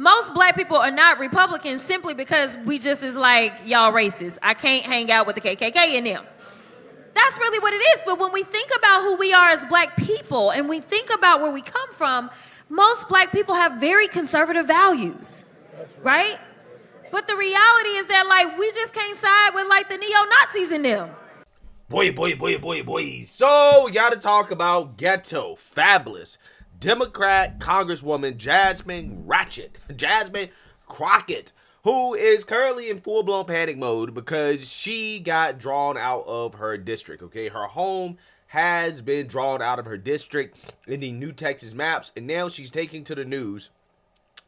most black people are not Republicans simply because we just is like, y'all racist. I can't hang out with the KKK in them. That's really what it is. But when we think about who we are as black people and we think about where we come from, most black people have very conservative values, right? But the reality is that, like, we just can't side with, like, the neo-Nazis in them. Boy. So we got to talk about Ghetto. Fabulous Democrat Congresswoman Jasmine Crockett, who is currently in full-blown panic mode because she got drawn out of her district, okay? Her home has been drawn out of her district in the new Texas maps, and now she's taking to the news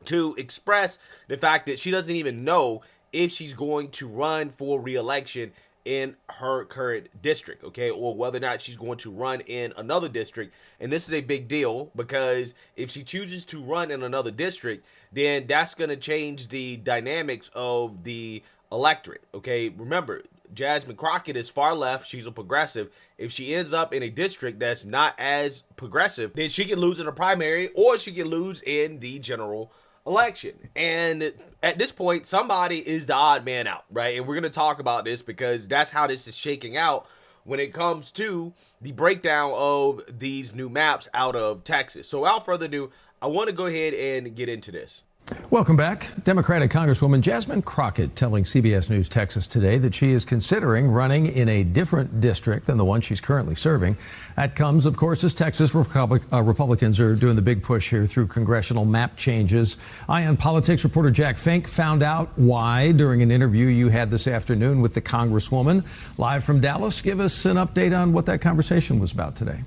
to express the fact that she doesn't even know if she's going to run for re-election in her current district, okay, or whether or not she's going to run in another district. And this is a big deal because if she chooses to run in another district, then that's going to change the dynamics of the electorate, okay? Remember, Jasmine Crockett is far left. She's a progressive. If she ends up in a district that's not as progressive, then she can lose in a primary or she can lose in the general election. And at this point, somebody is the odd man out, right? And we're going to talk about this because that's how this is shaking out when it comes to the breakdown of these new maps out of Texas. So without further ado, I want to go ahead and get into this. Welcome back. Democratic Congresswoman Jasmine Crockett telling CBS News Texas today that she is considering running in a different district than the one she's currently serving. That comes, of course, as Texas Republicans are doing the big push here through congressional map changes. ION Politics reporter Jack Fink found out why during an interview you had this afternoon with the Congresswoman. Live from Dallas, give us an update on what that conversation was about today.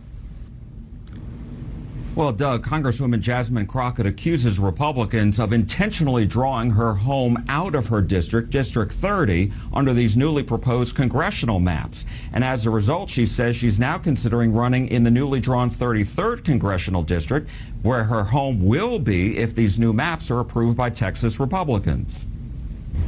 Well, Doug, Congresswoman Jasmine Crockett accuses Republicans of intentionally drawing her home out of her district, District 30, under these newly proposed congressional maps. And as a result, she says she's now considering running in the newly drawn 33rd congressional district, where her home will be if these new maps are approved by Texas Republicans.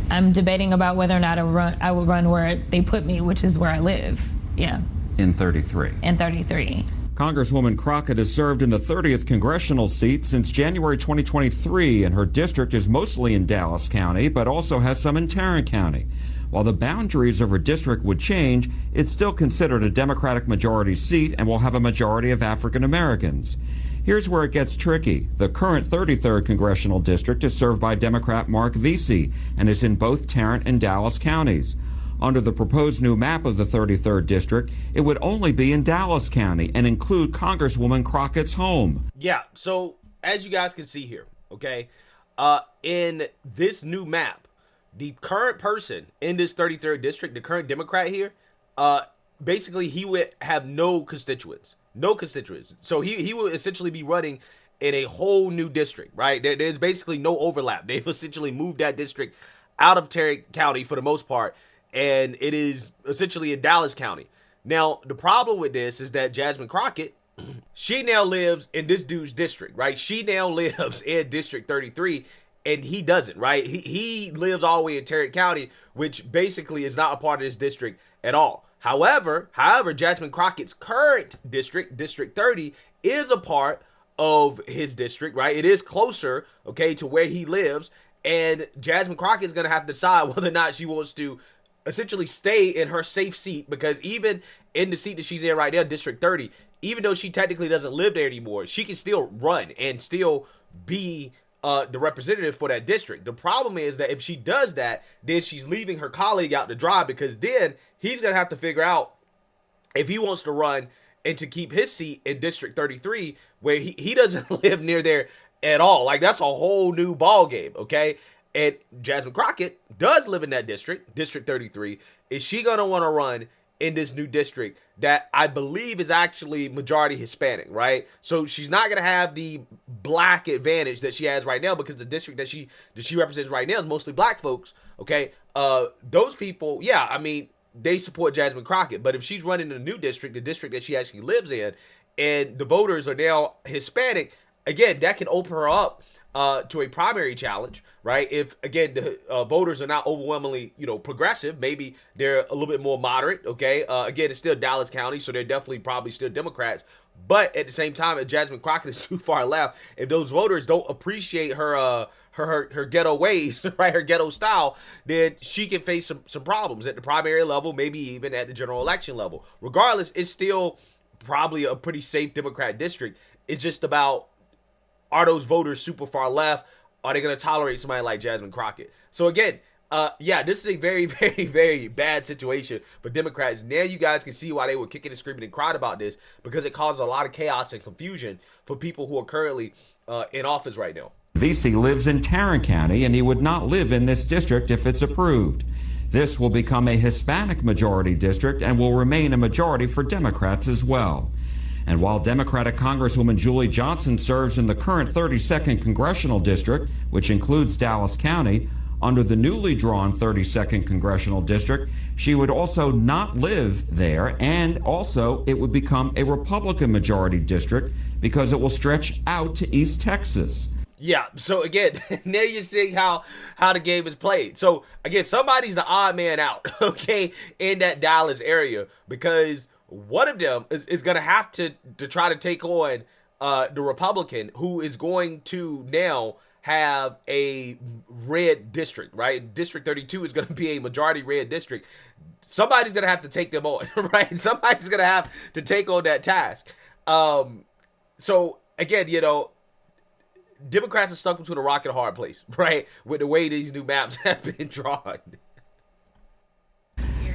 I'm debating about whether or not I will run where they put me, which is where I live. Yeah. In 33. In 33. Congresswoman Crockett has served in the 30th congressional seat since January 2023, and her district is mostly in Dallas County, but also has some in Tarrant County. While the boundaries of her district would change, it's still considered a Democratic majority seat and will have a majority of African Americans. Here's where it gets tricky. The current 33rd congressional district is served by Democrat Mark Vesey and is in both Tarrant and Dallas counties. Under the proposed new map of the 33rd district, it would only be in Dallas County and include Congresswoman Crockett's home. Yeah, so as you guys can see here, okay, in this new map, the current person in this 33rd district, the current Democrat here, basically he would have no constituents. So he will essentially be running in a whole new district, right? There's basically no overlap. They've essentially moved that district out of Tarrant County for the most part, and it is essentially in Dallas County. Now, the problem with this is that Jasmine Crockett, she now lives in this dude's district, right? She now lives in District 33, and he doesn't, right? He lives all the way in Tarrant County, which basically is not a part of this district at all. However, Jasmine Crockett's current district, District 30, is a part of his district, right? It is closer, okay, to where he lives, and Jasmine Crockett is going to have to decide whether or not she wants to essentially stay in her safe seat, because even in the seat that she's in right now, District 30, even though she technically doesn't live there anymore, she can still run and still be the representative for that district. The problem is that if she does that, then she's leaving her colleague out to dry, because then he's going to have to figure out if he wants to run and to keep his seat in District 33, where he doesn't live near there at all. Like, that's a whole new ball game, okay? And Jasmine Crockett does live in that district, District 33. Is she going to want to run in this new district that I believe is actually majority Hispanic, right? So she's not going to have the black advantage that she has right now, because the district that she represents right now is mostly black folks, okay? Those people, yeah, I mean, they support Jasmine Crockett. But if she's running in a new district, the district that she actually lives in, and the voters are now Hispanic, again, that can open her up to a primary challenge, right? If, again, the voters are not overwhelmingly, progressive, maybe they're a little bit more moderate, okay? Again, it's still Dallas County, so they're definitely probably still Democrats. But at the same time, if Jasmine Crockett is too far left, if those voters don't appreciate her her ghetto ways, right, her ghetto style, then she can face some problems at the primary level, maybe even at the general election level. Regardless, it's still probably a pretty safe Democrat district. It's just about, are those voters super far left? Are they going to tolerate somebody like Jasmine Crockett? So again, yeah, this is a very, very, very bad situation for Democrats. Now you guys can see why they were kicking and screaming and crying about this, because it caused a lot of chaos and confusion for people who are currently in office right now. VC lives in Tarrant County, and he would not live in this district if it's approved. This will become a Hispanic majority district and will remain a majority for Democrats as well. And while Democratic Congresswoman Julie Johnson serves in the current 32nd congressional district, which includes Dallas County, under the newly drawn 32nd congressional district, she would also not live there, and also it would become a Republican majority district because it will stretch out to East Texas. Yeah, so again, now you're seeing how the game is played. So again, somebody's the odd man out, okay, in that Dallas area, because one of them is going to have to try to take on the Republican, who is going to now have a red district, right? District 32 is going to be a majority red district. Somebody's going to have to take them on, right? Somebody's going to have to take on that task. So again, you know, Democrats are stuck between a rock and a hard place, right? With the way these new maps have been drawn.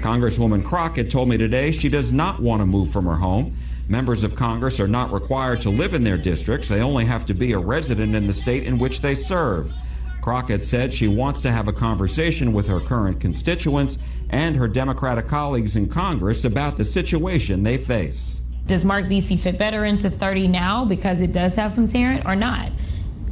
Congresswoman Crockett told me today she does not want to move from her home. Members of Congress are not required to live in their districts. They only have to be a resident in the state in which they serve. Crockett said she wants to have a conversation with her current constituents and her Democratic colleagues in Congress about the situation they face. Does Mark VC fit better into 30 now because it does have some Tarrant, or not?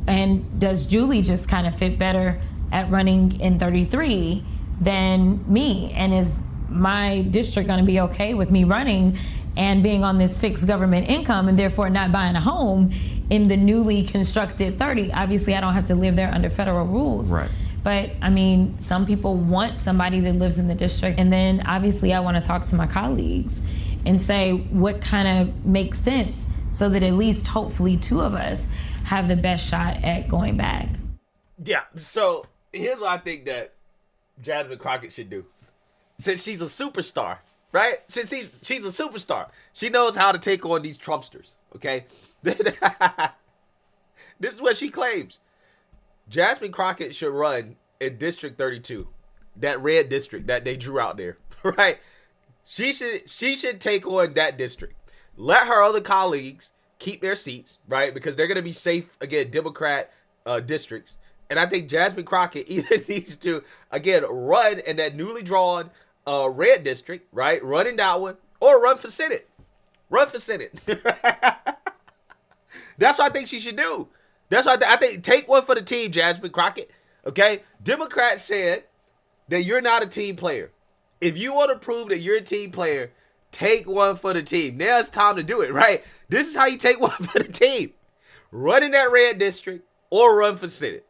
And does Julie just kind of fit better at running in 33 than me? And is my district going to be okay with me running and being on this fixed government income and therefore not buying a home in the newly constructed 30? Obviously, I don't have to live there under federal rules. Right. But I mean, some people want somebody that lives in the district. And then obviously I want to talk to my colleagues and say what kind of makes sense so that at least hopefully two of us have the best shot at going back. Yeah, so here's what I think that Jasmine Crockett should do. Since she's a superstar, right? Since she's a superstar, she knows how to take on these Trumpsters, okay? This is what she claims. Jasmine Crockett should run in District 32, that red district that they drew out there, right? She should take on that district. Let her other colleagues keep their seats, right? Because they're going to be safe, again, Democrat districts. And I think Jasmine Crockett either needs to, again, run in that newly drawn red district, right? Run in that one, or run for Senate. Run for Senate. That's what I think she should do. That's what I think. Take one for the team, Jasmine Crockett. Okay? Democrats said that you're not a team player. If you want to prove that you're a team player, take one for the team. Now it's time to do it, right? This is how you take one for the team. Run in that red district or run for Senate.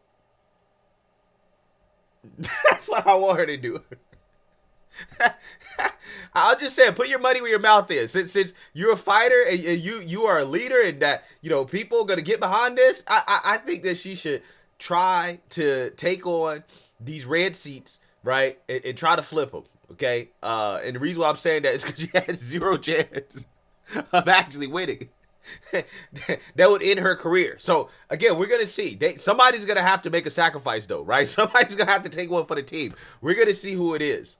That's what I want her to do. I'll just say, put your money where your mouth is. Since you're a fighter and you are a leader, and that, you know, people are gonna get behind this, I think that she should try to take on these red seats, right, and try to flip them. Okay, and the reason why I'm saying that is because she has zero chance of actually winning. That would end her career. So again, we're gonna see. Somebody's gonna have to make a sacrifice, though, right? Somebody's gonna have to take one for the team. We're gonna see who it is.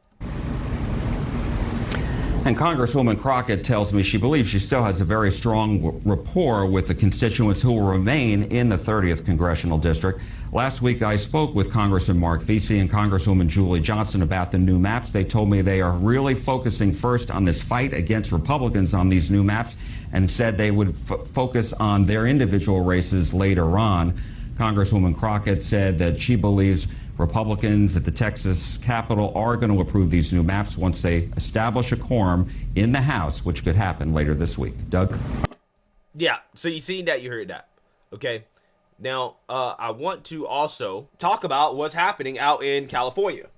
And Congresswoman Crockett tells me she believes she still has a very strong rapport with the constituents who will remain in the 30th Congressional District. Last week, I spoke with Congressman Mark Vesey and Congresswoman Julie Johnson about the new maps. They told me they are really focusing first on this fight against Republicans on these new maps, and said they would focus on their individual races later on. Congresswoman Crockett said that she believes Republicans at the Texas Capitol are going to approve these new maps once they establish a quorum in the House, which could happen later this week. Doug? Yeah, so you seen that, you heard that. Okay. Now, I want to also talk about what's happening out in California.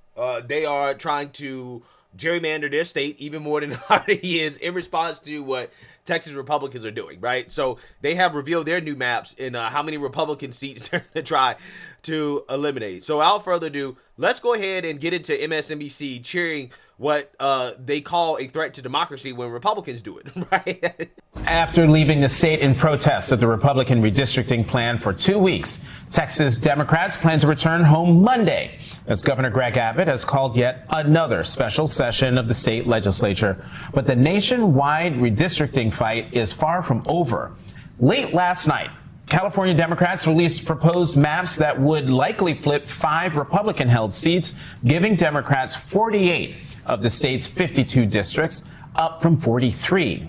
They are trying to gerrymander their state even more than it already is in response to what Texas Republicans are doing, right? So they have revealed their new maps and how many Republican seats they're going to try to eliminate. So without further ado, let's go ahead and get into MSNBC cheering what they call a threat to democracy when Republicans do it, right? After leaving the state in protest of the Republican redistricting plan for 2 weeks, Texas Democrats plan to return home Monday, as Governor Greg Abbott has called yet another special session of the state legislature. But the nationwide redistricting fight is far from over. Late last night, California Democrats released proposed maps that would likely flip 5 Republican-held seats, giving Democrats 48 of the state's 52 districts, up from 43.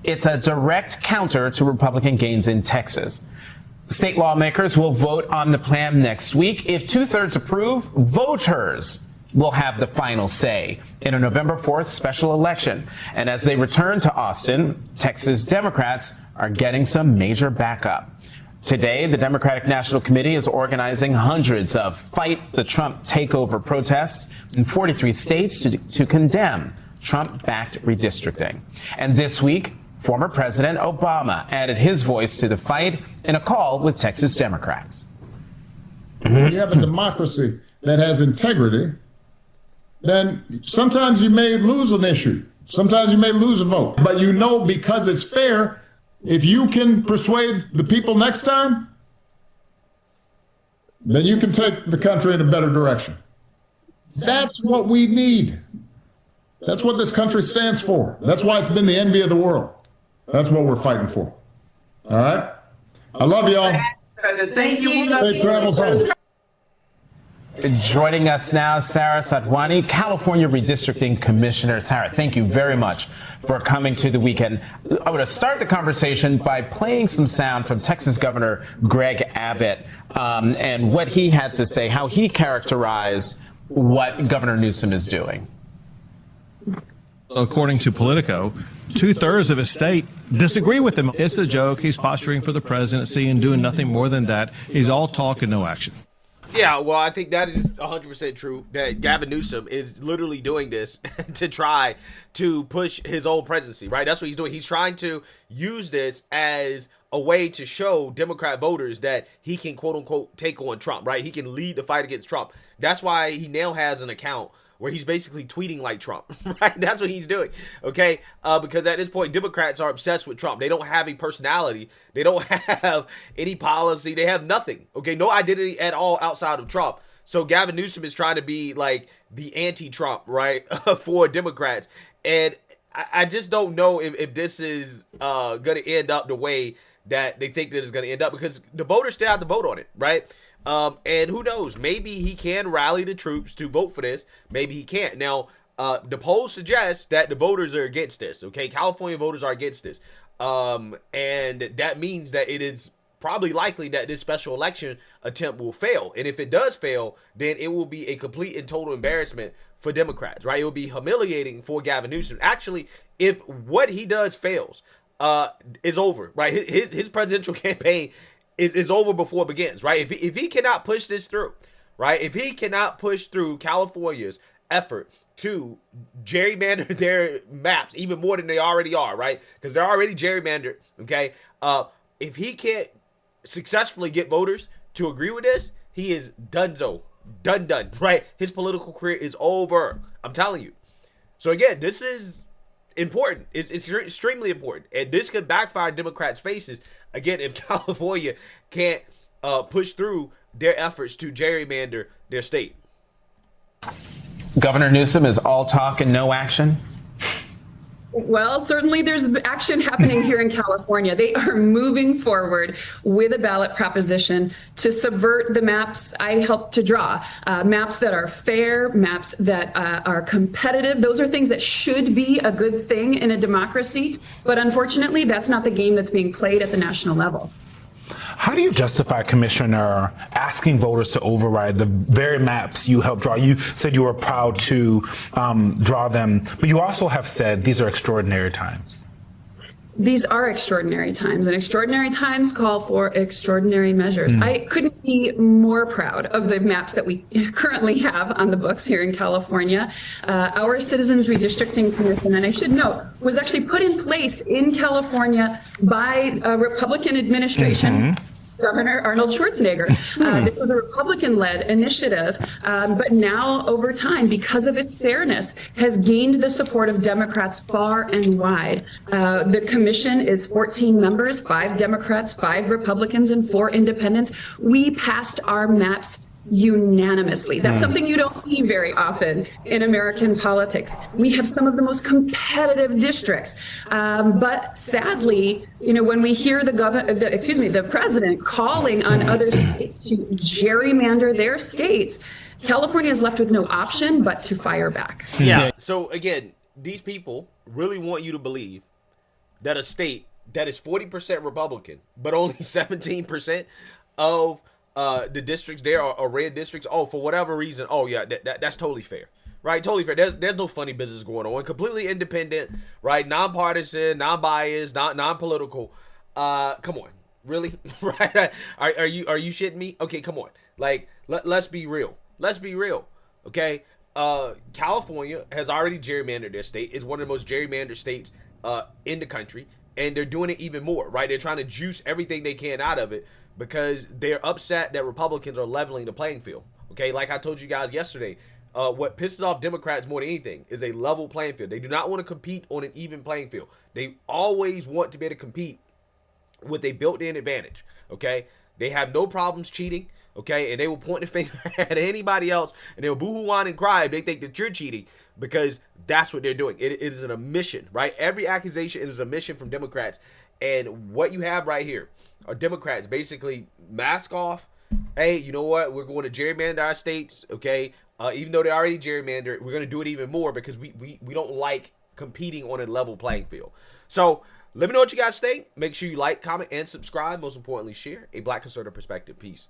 It's a direct counter to Republican gains in Texas. State lawmakers will vote on the plan next week. If 2/3 approve, voters will have the final say in a November 4th special election. And as they return to Austin, Texas Democrats are getting some major backup. Today, the Democratic National Committee is organizing hundreds of Fight the Trump Takeover protests in 43 states to condemn Trump-backed redistricting. And this week, former President Obama added his voice to the fight in a call with Texas Democrats. When you have a democracy that has integrity, then sometimes you may lose an issue. Sometimes you may lose a vote. But you know, because it's fair, if you can persuade the people next time, then you can take the country in a better direction. That's what we need. That's what this country stands for. That's why it's been the envy of the world. That's what we're fighting for. All right? I love y'all. Thank you. Safe travels home. Joining us now, Sarah Satwani, California Redistricting Commissioner. Sarah, thank you very much for coming to the weekend. I want to start the conversation by playing some sound from Texas Governor Greg Abbott and what he had to say, how he characterized what Governor Newsom is doing. According to Politico, 2/3 of his state disagree with him. It's a joke. He's posturing for the presidency and doing nothing more than that. He's all talk and no action. Yeah, well, I think that is 100% true, that Gavin Newsom is literally doing this to try to push his own presidency, right? That's what he's doing. He's trying to use this as a way to show Democrat voters that he can, quote unquote, take on Trump, right? He can lead the fight against Trump. That's why he now has an account where he's basically tweeting like Trump, right? That's what he's doing, okay? Because at this point, Democrats are obsessed with Trump. They don't have a personality. They don't have any policy. They have nothing, okay? No identity at all outside of Trump. So Gavin Newsom is trying to be like the anti-Trump, right, for Democrats. And I just don't know if this is going to end up the way that they think that it's going to end up, because the voters still have to vote on it, right? And who knows, maybe he can rally the troops to vote for this. Maybe he can't. Now, the polls suggest that the voters are against this, okay? California voters are against this. And that means that it is probably likely that this special election attempt will fail. And if it does fail, then it will be a complete and total embarrassment for Democrats, right? It will be humiliating for Gavin Newsom. Actually, if what he does fails, is over, right? His presidential campaign is over before it begins, right? If he cannot push this through, right? If he cannot push through California's effort to gerrymander their maps even more than they already are, right? Because they're already gerrymandered, okay? If he can't successfully get voters to agree with this, he is donezo, done, right? His political career is over. I'm telling you. So again, this is important. It's extremely important, and this could backfire in Democrats' faces again if California can't push through their efforts to gerrymander their state. Governor Newsom is all talk and no action. Well, certainly there's action happening here in California. They are moving forward with a ballot proposition to subvert the maps I helped to draw. Maps that are fair, maps that are competitive. Those are things that should be a good thing in a democracy. But unfortunately, that's not the game that's being played at the national level. How do you justify, Commissioner, asking voters to override the very maps you helped draw? You said you were proud to draw them, but you also have said these are extraordinary times. these are extraordinary times, and extraordinary times call for extraordinary measures. I couldn't be more proud of the maps that we currently have on the books here in California. Our Citizens Redistricting Commission, and I should note, was actually put in place in California by a Republican administration. Governor Arnold Schwarzenegger. This was a Republican-led initiative, but now over time, because of its fairness, has gained the support of Democrats far and wide. The commission is 14 members, 5 Democrats, 5 Republicans, and 4 independents. We passed our maps unanimously. That's something you don't see very often in American politics. We have some of the most competitive districts, but sadly, when we hear the president calling on other states to gerrymander their states, California is left with no option but to fire back. Yeah. So again, these people really want you to believe that a state that is 40% Republican, but only 17% of the districts there are red districts. Oh, for whatever reason. Oh, yeah, that's totally fair. Right? Totally fair. There's no funny business going on. Completely independent, right? Nonpartisan, non-biased, non-political. Come on. Really? Right? Are you shitting me? Okay, come on. Like, let's be real. Let's be real. Okay? California has already gerrymandered their state. It's one of the most gerrymandered states in the country. And they're doing it even more, right? They're trying to juice everything they can out of it because they're upset that Republicans are leveling the playing field. Okay, like I told you guys yesterday, what pisses off Democrats more than anything is a level playing field. They do not want to compete on an even playing field. They always want to be able to compete with a built-in advantage. Okay, they have no problems cheating. Okay, and they will point the finger at anybody else, and they'll boo-hoo, whine, and cry if they think that you're cheating, because that's what they're doing. It is an omission, right? Every accusation is a mission from Democrats, and what you have right here are Democrats basically mask off. Hey, you know what? We're going to gerrymander our states, okay? Even though they already gerrymandered, we're going to do it even more because we don't like competing on a level playing field. So let me know what you guys think. Make sure you like, comment, and subscribe. Most importantly, share a Black conservative perspective. Peace.